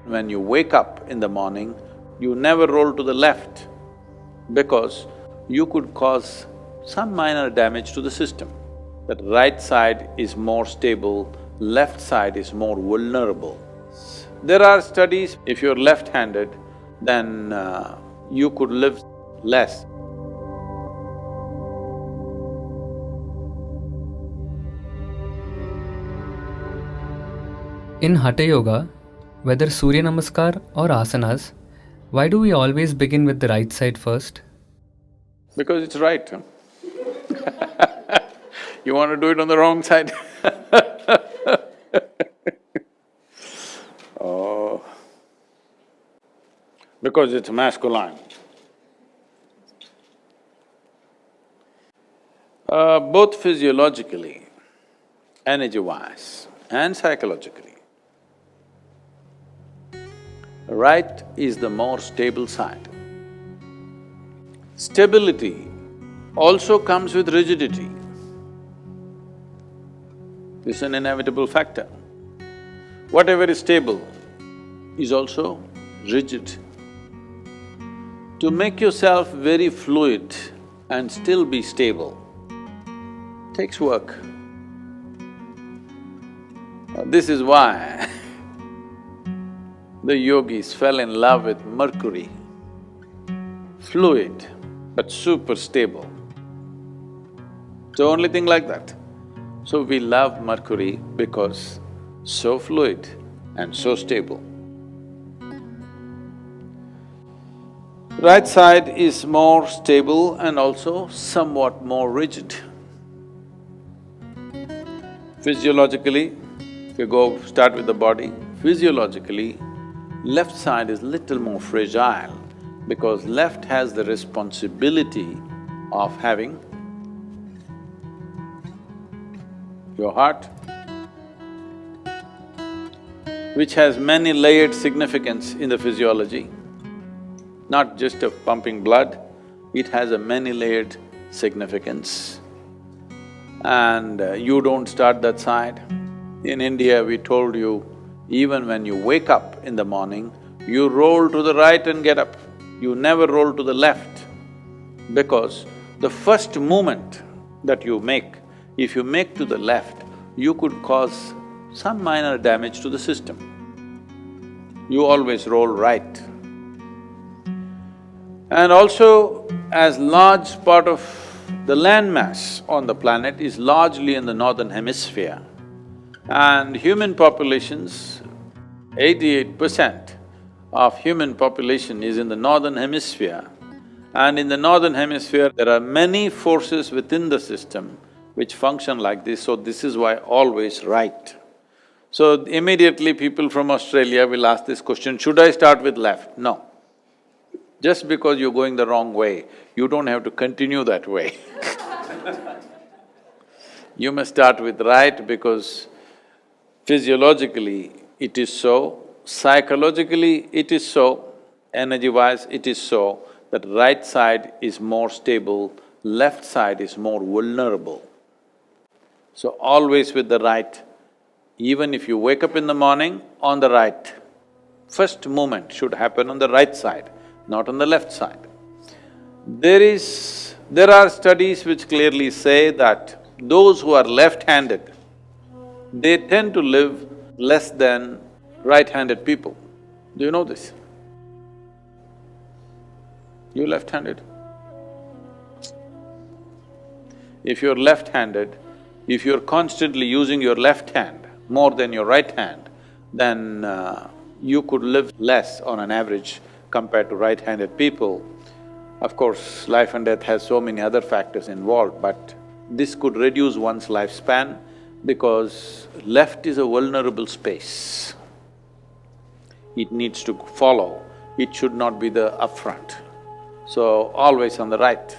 When you wake up in the morning, you never roll to the left because you could cause some minor damage to the system. That right side is more stable, left side is more vulnerable. There are studies, if you're left-handed, then you could live less. In Hatha Yoga, whether Surya Namaskar or asanas, why do we always begin with the right side first? Because it's right, huh? You want to do it on the wrong side Oh, because it's masculine. Both physiologically, energy-wise and psychologically, right is the more stable side. Stability also comes with rigidity. This is an inevitable factor. Whatever is stable is also rigid. To make yourself very fluid and still be stable takes work. This is why the yogis fell in love with Mercury, fluid but super stable. It's the only thing like that. So we love Mercury because so fluid and so stable. Right side is more stable and also somewhat more rigid. Physiologically, if you start with the body, physiologically, left side is little more fragile because left has the responsibility of having your heart, which has many layered significance in the physiology, not just of pumping blood, it has a many-layered significance. And you don't start that side. In India, we told you, even when you wake up in the morning, you roll to the right and get up. You never roll to the left because the first movement that you make, if you make to the left, you could cause some minor damage to the system. You always roll right. And also, as large part of the landmass on the planet is largely in the northern hemisphere, and human populations, 88% of human population is in the northern hemisphere, and in the northern hemisphere there are many forces within the system which function like this, so this is why always right. So immediately people from Australia will ask this question, should I start with left? No. Just because you're going the wrong way, you don't have to continue that way You must start with right because physiologically it is so, psychologically it is so, energy-wise it is so, that right side is more stable, left side is more vulnerable. So always with the right, even if you wake up in the morning, on the right. First movement should happen on the right side, not on the left side. There are studies which clearly say that those who are left-handed, they tend to live less than right-handed people. Do you know this? You left-handed? If you're left-handed, if you're constantly using your left hand more than your right hand, then you could live less on an average compared to right-handed people. Of course, life and death has so many other factors involved, but this could reduce one's lifespan because left is a vulnerable space. It needs to follow, it should not be the upfront. So, always on the right.